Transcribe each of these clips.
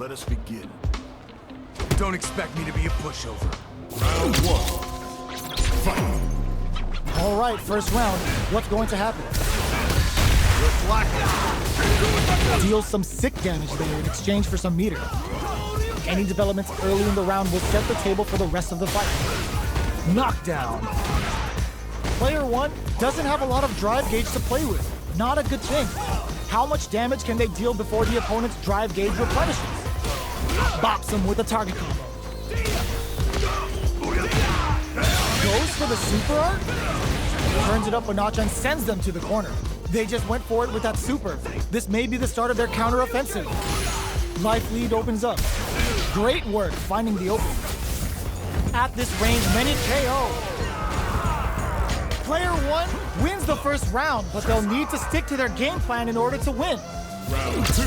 Let us begin. Don't expect me to be a pushover. Round one. Fight. All right, first round. What's going to happen? Deal some sick damage there in exchange for some meter. Any developments early in the round will set the table for the rest of the fight. Knockdown. Player one doesn't have a lot of drive gauge to play with. Not a good thing. How much damage can they deal before the opponent's drive gauge replenishes? Bops him with a target combo. Goes for the super art? Turns it up a notch and sends them to the corner. They just went for it with that super. This may be the start of their counter-offensive. Life lead opens up. Great work finding the opening. At this range, many KO. Player one wins the first round, but they'll need to stick to their game plan in order to win. Round two.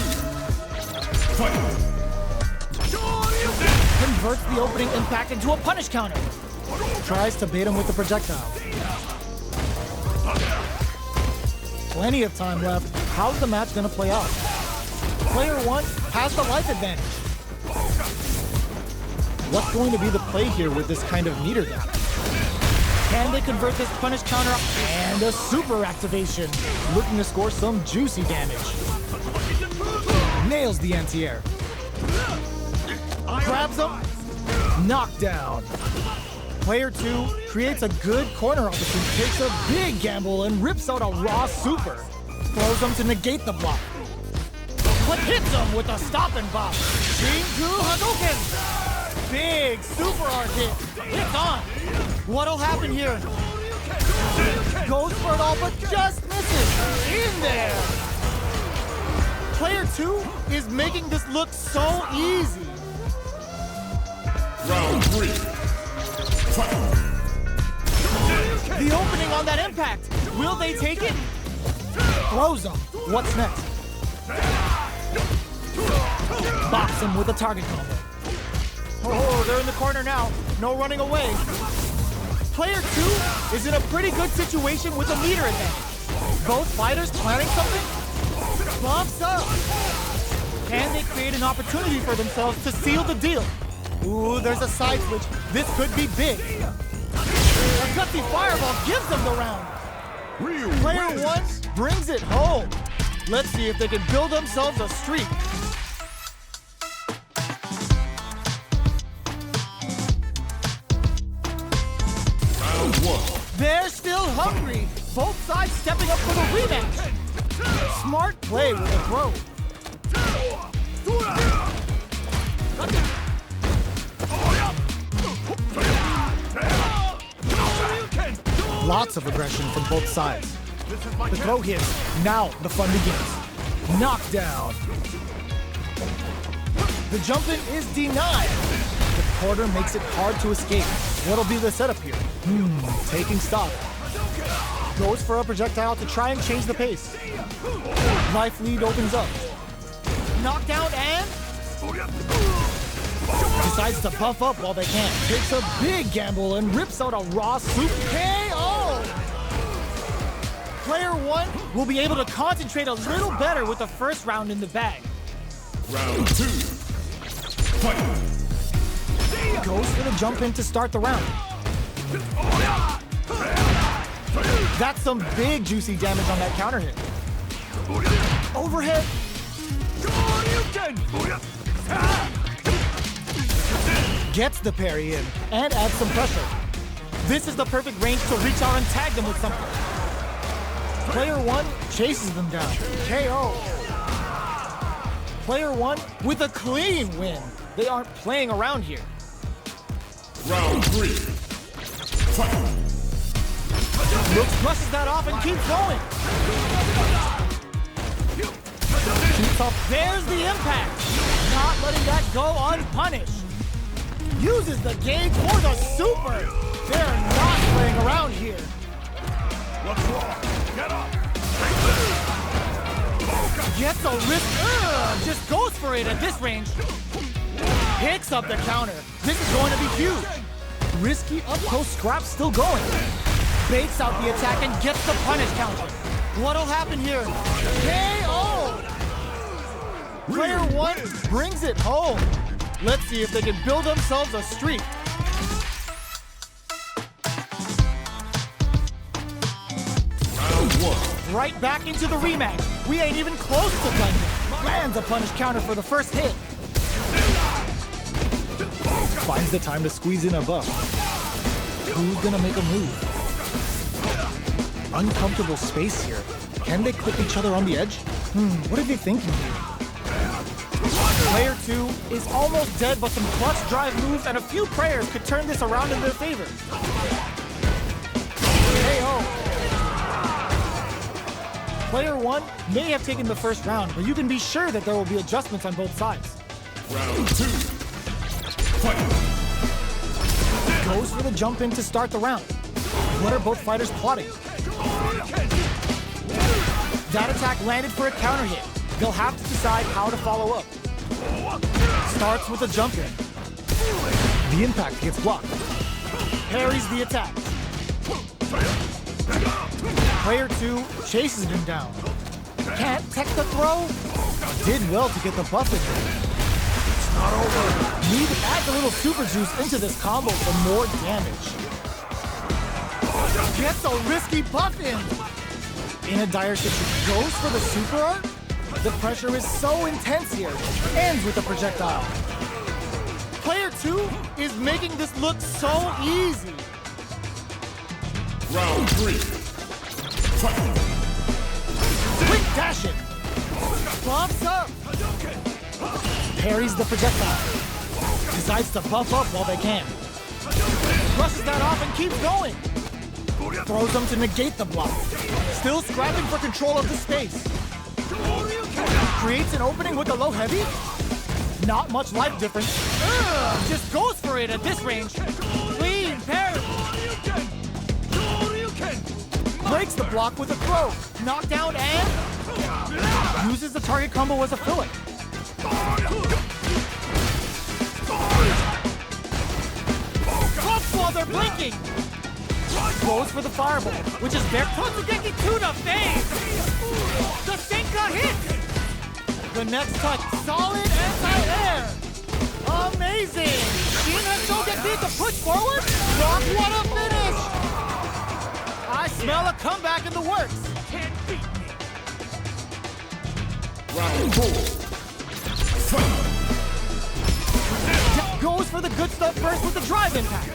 Fight. Converts the opening impact into a punish counter. Tries to bait him with the projectile. Plenty of time left. How's the match gonna play out? Player one has the life advantage. What's going to be the play here with this kind of meter gap? Can they convert this punish counter and a super activation? Looking to score some juicy damage. Nails the anti-air. Grabs him. Knockdown. Player two creates a good corner opportunity, takes a big gamble and rips out a raw super. Throws him to negate the block. But hits him with a stop and bop. Shinju Hadouken. Big super art hit. It's on. What'll happen here? Goes for it all, but just misses. In there. Player two is making this look so easy. Round three. Fight. The opening on that impact. Will they take it? Throws him. What's next? Bops him with a target combo. Oh, they're in the corner now. No running away. Player two is in a pretty good situation with a meter advantage. Both fighters planning something? Bumps up. Can they create an opportunity for themselves to seal the deal? Ooh, there's a side switch. This could be big. A gutsy fireball gives them the round. Player one brings it home. Let's see if they can build themselves a streak. Round one. They're still hungry. Both sides stepping up for the rematch. Smart play with a throw. Lots of aggression from both sides. The throw hits. Now the fun begins. Knockdown. The jump in is denied. The quarter makes it hard to escape. What'll be the setup here? Taking stock. Goes for a projectile to try and change the pace. Life lead opens up. Knockdown and decides to buff up while they can. Takes a big gamble and rips out a raw super KO! Player one will be able to concentrate a little better with the first round in the bag. Round two. Fight. Goes for the jump in to start the round. That's some big juicy damage on that counter hit. Overhead. Gets the parry in and adds some pressure. This is the perfect range to reach out and tag them with something. Player one chases them down. KO. Player one with a clean win. They aren't playing around here. Round three. Fight. Looks brushes that off and keeps going. Keeps up. There's the impact. Not letting that go unpunished. Uses the gauge for the super. They're not playing around here. What's wrong? Get up. Gets a risk. Just goes for it at this range. Picks up the counter. This is going to be huge. Risky up-close scrap still going. Baits out the attack and gets the punish counter. What'll happen here? KO! Player 1 brings it home. Let's see if they can build themselves a streak. Round 1. Right back into the rematch. We ain't even close to blending. Lands a punish counter for the first hit. Finds the time to squeeze in a buff. Who's gonna make a move? Uncomfortable space here. Can they clip each other on the edge? What are they thinking here? Player 2 is almost dead, but some clutch drive moves and a few prayers could turn this around in their favor. Hey-ho! Player 1 may have taken the first round, but you can be sure that there will be adjustments on both sides. Round 2. Fight. Goes for the jump in to start the round. What are both fighters plotting? That attack landed for a counter hit. They'll have to decide how to follow up. Starts with a jump in. The impact gets blocked. Parries the attack. Player 2 chases him down. Can't tech the throw. Did well to get the buff in there. It's not over. Need to add a little super juice into this combo for more damage. Gets a risky buff in. In a dire situation, goes for the super art. The pressure is so intense here. Ends with a projectile. Player 2 is making this look so easy. Round 3. Fight. Quick dash in. Bumps up. Parries the projectile. Decides to buff up while they can. Brushes that off and keeps going. Throws them to negate the block. Still scrapping for control of the space. Creates an opening with a low heavy. Not much life difference. Just goes for it at this range. Clean parry. Breaks the block with a throw. Knockdown and uses the target combo as a filler. Bumps while they're blinking. Goes for the fireball, which is their Totsugeki to the face. The Senka hits. The next touch, solid anti-air. Amazing. Shin to push forward. Rock, what a finish. I smell a comeback in the works. Can't beat me. Round 4. Fight. Goes for the good stuff first with the drive impact.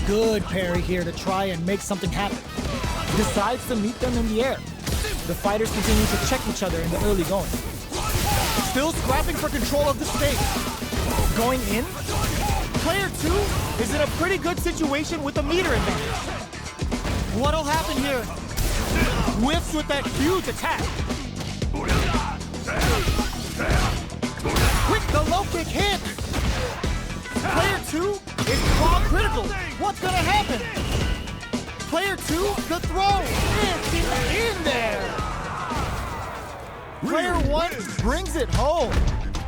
Good parry here to try and make something happen. Decides to meet them in the air. The fighters continue to check each other in the early going. Still scrapping for control of the space. Going in. Player 2 is in a pretty good situation with a meter advantage. What'll happen here? Whiffs with that huge attack. Quick, the low kick hit. Player 2 is claw critical. What's gonna happen? Player 2, the throw. It's in there. Player 1 brings it home.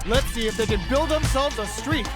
Let's see if they can build themselves a streak.